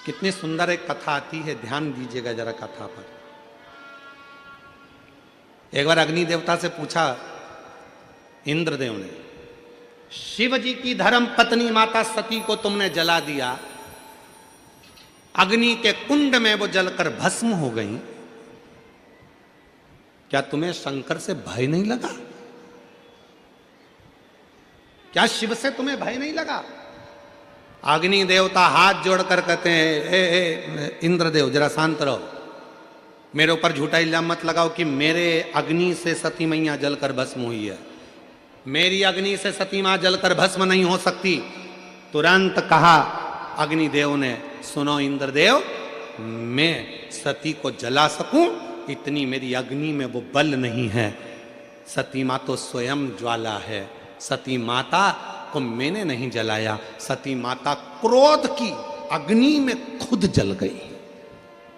कितनी सुंदर एक कथा आती है, ध्यान दीजिएगा जरा कथा पर। एक बार अग्नि देवता से पूछा इंद्रदेव ने, शिव जी की धर्म पत्नी माता सती को तुमने जला दिया, अग्नि के कुंड में वो जलकर भस्म हो गई, क्या तुम्हें शंकर से भय नहीं लगा? क्या शिव से तुम्हें भय नहीं लगा? अग्नि देवता हाथ जोड़कर कहते हैं, ए इंद्रदेव जरा शांत रहो, मेरे ऊपर झूठा इल्जाम मत लगाओ कि मेरे अग्नि से सती मैया जलकर भस्म हुई है। मेरी अग्नि से सती मां जलकर भस्म नहीं हो सकती। तुरंत कहा अग्निदेव ने, सुनो इंद्रदेव, मैं सती को जला सकूं इतनी मेरी अग्नि में वो बल नहीं है। सती मां तो स्वयं ज्वाला है, सती माता को मैंने नहीं जलाया, सती माता क्रोध की अग्नि में खुद जल गई।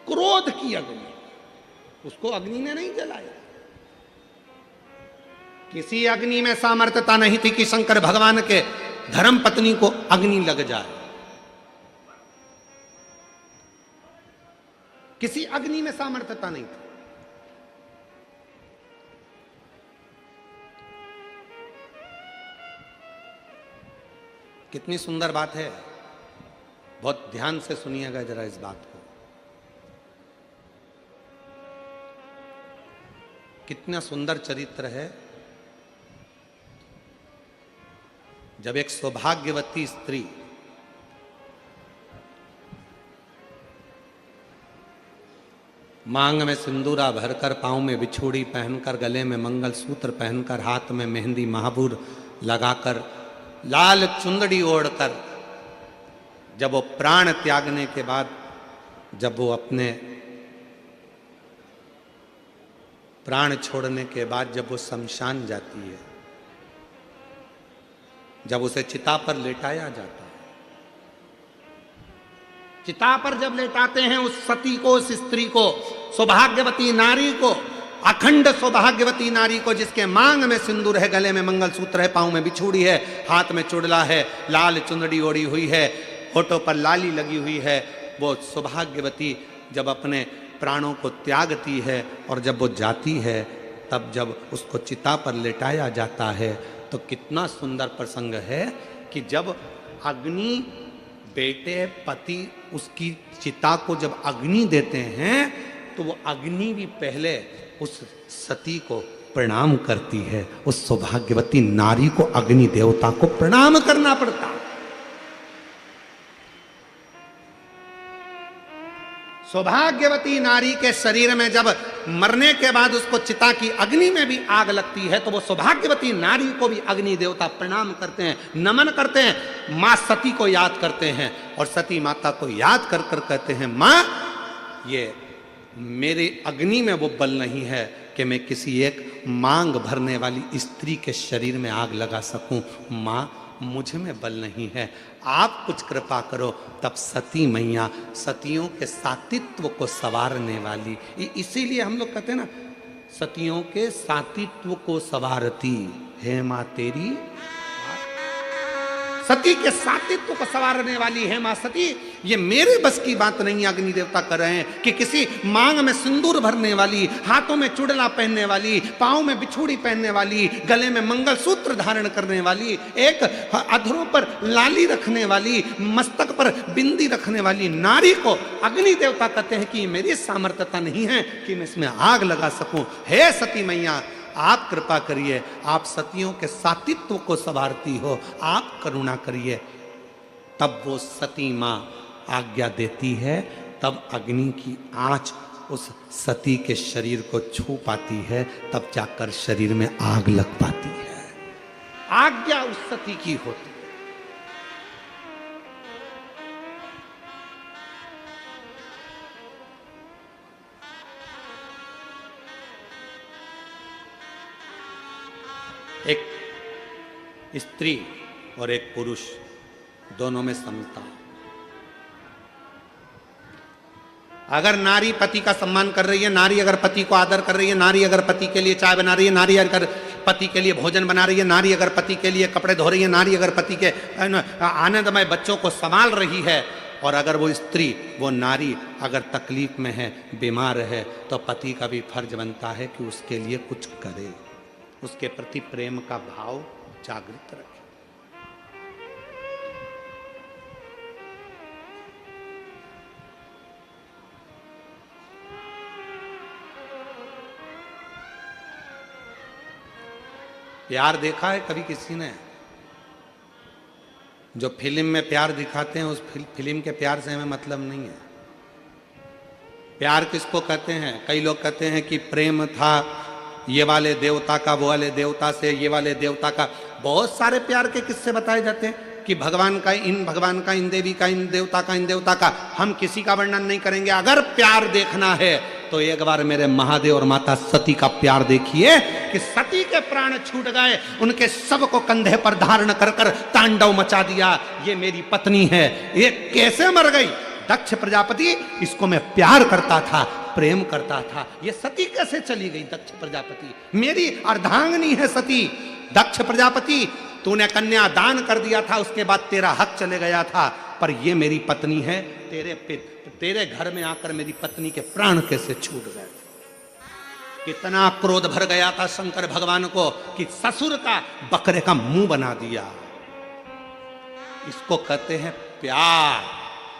क्रोध की अग्नि, उसको अग्नि ने नहीं जलाया। किसी अग्नि में सामर्थ्यता नहीं थी कि शंकर भगवान के धर्म पत्नी को अग्नि लग जाए। किसी अग्नि में सामर्थ्यता नहीं थी। कितनी सुंदर बात है, बहुत ध्यान से सुनिएगा जरा इस बात को। कितना सुंदर चरित्र है। जब एक सौभाग्यवती स्त्री मांग में सिंदूरा भरकर, पांव में बिछुड़ी पहनकर, गले में मंगलसूत्र पहनकर, हाथ में मेहंदी महाबूर लगाकर, लाल चुंदड़ी ओढ़कर, जब वो प्राण त्यागने के बाद, जब वो अपने प्राण छोड़ने के बाद जब वो शमशान जाती है, जब उसे चिता पर लेटाया जाता है, चिता पर जब लेटाते हैं उस सती को, उस स्त्री को, सौभाग्यवती नारी को, अखंड सौभाग्यवती नारी को, जिसके मांग में सिंदूर है, गले में मंगलसूत्र है, पांव में बिछुड़ी है, हाथ में चुड़ला है, लाल चुंदड़ी ओढ़ी हुई है, होठों पर लाली लगी हुई है, वो सौभाग्यवती जब अपने प्राणों को त्यागती है और जब वो जाती है, तब जब उसको चिता पर लेटाया जाता है, तो कितना सुंदर प्रसंग है कि जब अग्नि बेटे पति उसकी चिता को जब अग्नि देते हैं, तो वो अग्नि भी पहले उस सती को प्रणाम करती है। उस सौभाग्यवती नारी को अग्नि देवता को प्रणाम करना पड़ता। सौभाग्यवती नारी के शरीर में जब मरने के बाद उसको चिता की अग्नि में भी आग लगती है, तो वो सौभाग्यवती नारी को भी अग्नि देवता प्रणाम करते हैं, नमन करते हैं, मां सती को याद करते हैं और सती माता को याद कर कर कहते हैं, मां ये मेरे अग्नि में वो बल नहीं है कि मैं किसी एक मांग भरने वाली स्त्री के शरीर में आग लगा सकूं। मां मुझ में बल नहीं है, आप कुछ कृपा करो। तब सती मैया, सतियों के सातित्व को संवारने वाली, इसीलिए हम लोग कहते हैं ना, सतियों के सातित्व को संवारती है मां तेरी, सती के सातित्व को संवारने वाली है मां सती। ये मेरे बस की बात नहीं, अग्नि देवता कर रहे हैं कि किसी मांग में सिंदूर भरने वाली, हाथों में चुड़ला पहनने वाली, पांव में बिछुड़ी पहनने वाली, गले में मंगलसूत्र धारण करने वाली, एक अधरों पर लाली रखने वाली, मस्तक पर बिंदी रखने वाली नारी को अग्नि देवता कहते हैं कि मेरी सामर्थ्यता नहीं है कि मैं इसमें आग लगा सकूं। हे सती मैया, आप कृपा करिए, आप सतियों के सातित्व को संवारती हो, आप करुणा करिए। तब वो सती मां आज्ञा देती है, तब अग्नि की आंच उस सती के शरीर को छू पाती है, तब जाकर शरीर में आग लग पाती है। आज्ञा उस सती की होती है। एक स्त्री और एक पुरुष दोनों में समता। अगर नारी पति का सम्मान कर रही है, नारी अगर पति को आदर कर रही है, नारी अगर पति के लिए चाय बना रही है, नारी अगर पति के लिए भोजन बना रही है, नारी अगर पति के लिए कपड़े धो रही है, नारी अगर पति के आनंदमय बच्चों को संभाल रही है और अगर वो स्त्री, वो नारी अगर तकलीफ में है, बीमार है, तो पति का भी फर्ज बनता है कि उसके लिए कुछ करे, उसके प्रति प्रेम का भाव जागृत रखे। प्यार देखा है कभी किसी ने? जो फिल्म में प्यार दिखाते हैं उस फिल्म के प्यार से हमें मतलब नहीं है। प्यार किसको कहते हैं? कई लोग कहते हैं कि प्रेम था ये वाले देवता का वो वाले देवता से, ये वाले देवता का। बहुत सारे प्यार के किस्से बताए जाते हैं कि भगवान का इन देवी का, इन देवता का, इन देवता का। हम किसी का वर्णन नहीं करेंगे। अगर प्यार देखना है तो एक बार मेरे महादेव और माता सती का प्यार देखिए कि सती के प्राण छूट गए, उनके शव को कंधे पर धारण कर कर तांडव मचा दिया। ये मेरी पत्नी है, ये कैसे मर गई? दक्ष प्रजापति, इसको मैं प्यार करता था, प्रेम करता था, ये सती कैसे चली गई? दक्ष प्रजापति, मेरी अर्धांगिनी है सती। दक्ष प्रजापति, तूने कन्या दान कर दिया था, उसके बाद तेरा हक चले गया था, पर ये मेरी पत्नी है। तेरे घर में आकर मेरी पत्नी के प्राण कैसे छूट गए? कितना क्रोध भर गया था शंकर भगवान को कि ससुर का बकरे का मुंह बना दिया। इसको कहते हैं प्यार,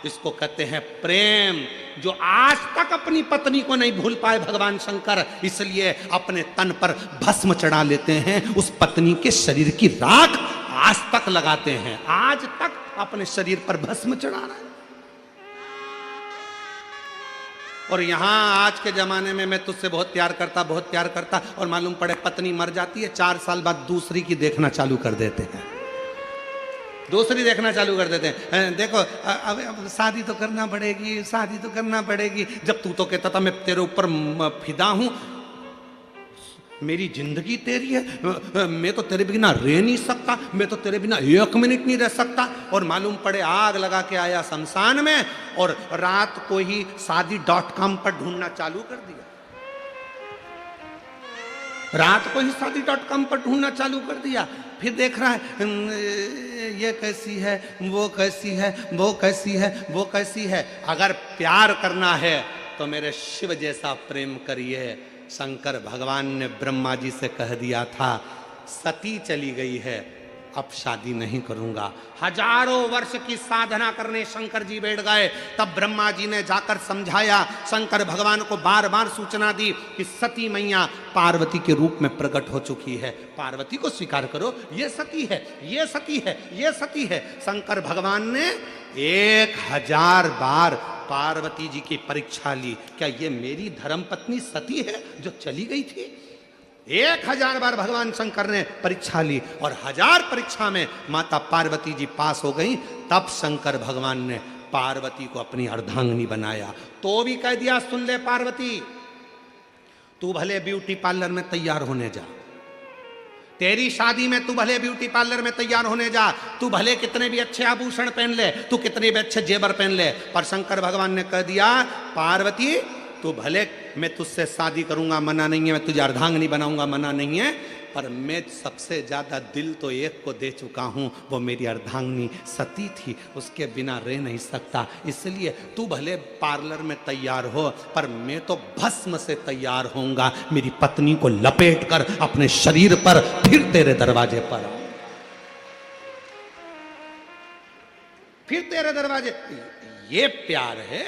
इसको कहते हैं प्रेम, जो आज तक अपनी पत्नी को नहीं भूल पाए भगवान शंकर, इसलिए अपने तन पर भस्म चढ़ा लेते हैं, उस पत्नी के शरीर की राख आज तक लगाते हैं, आज तक अपने शरीर पर भस्म चढ़ा रहा है। और यहां आज के जमाने में मैं तुझसे बहुत प्यार करता, बहुत प्यार करता, और मालूम पड़े पत्नी मर जाती है, 4 साल बाद दूसरी की देखना चालू कर देते हैं, दूसरी देखना चालू कर देते हैं। देखो अब शादी तो करना पड़ेगी, शादी तो करना पड़ेगी। जब तू तो कहता था मैं तेरे ऊपर फिदा हूं, मेरी जिंदगी तेरी है, मैं तो तेरे बिना रह नहीं सकता, मैं तो तेरे बिना 1 मिनट नहीं रह सकता। और मालूम पड़े आग लगा के आया शमशान में, और रात को ही शादी.com पर ढूंढना चालू कर दिया। रात को ही शादी.com पर ढूंढना चालू कर दिया। फिर देख रहा है ये कैसी है, वो कैसी है, वो कैसी है, वो कैसी है। अगर प्यार करना है तो मेरे शिव जैसा प्रेम करिए। शंकर भगवान ने ब्रह्मा जी से कह दिया था सती चली गई है, अब शादी नहीं करूंगा। हजारों वर्ष की साधना करने शंकर जी बैठ गए, तब ब्रह्मा जी ने जाकर समझाया, शंकर भगवान को बार बार सूचना दी कि सती मैया पार्वती के रूप में प्रकट हो चुकी है, पार्वती को स्वीकार करो, ये सती है, ये सती है, ये सती है। शंकर भगवान ने 1000 बार पार्वती जी की परीक्षा ली, क्या ये मेरी धर्मपत्नी सती है जो चली गई थी? 1000 बार भगवान शंकर ने परीक्षा ली, और 1000 परीक्षा में माता पार्वती जी पास हो गई। तब शंकर भगवान ने पार्वती को अपनी अर्धांगिनी बनाया। तो भी कह दिया सुन ले पार्वती, तू भले ब्यूटी पार्लर में तैयार होने जा, तेरी शादी में तू भले ब्यूटी पार्लर में तैयार होने जा, तू भले कितने भी अच्छे आभूषण पहन ले, तू कितने भी अच्छे जेवर पहन ले, पर शंकर भगवान ने कह दिया पार्वती तू भले मैं तुझसे शादी करूंगा, मना नहीं है, मैं तुझे अर्धांगिनी बनाऊंगा, मना नहीं है, पर मैं सबसे ज्यादा दिल तो एक को दे चुका हूं, वो मेरी अर्धांगिनी सती थी, उसके बिना रह नहीं सकता। इसलिए तू भले पार्लर में तैयार हो, पर मैं तो भस्म से तैयार होऊंगा, मेरी पत्नी को लपेट कर अपने शरीर पर फिर तेरे दरवाजे पर आऊं, फिर तेरे दरवाजे। ये प्यार है।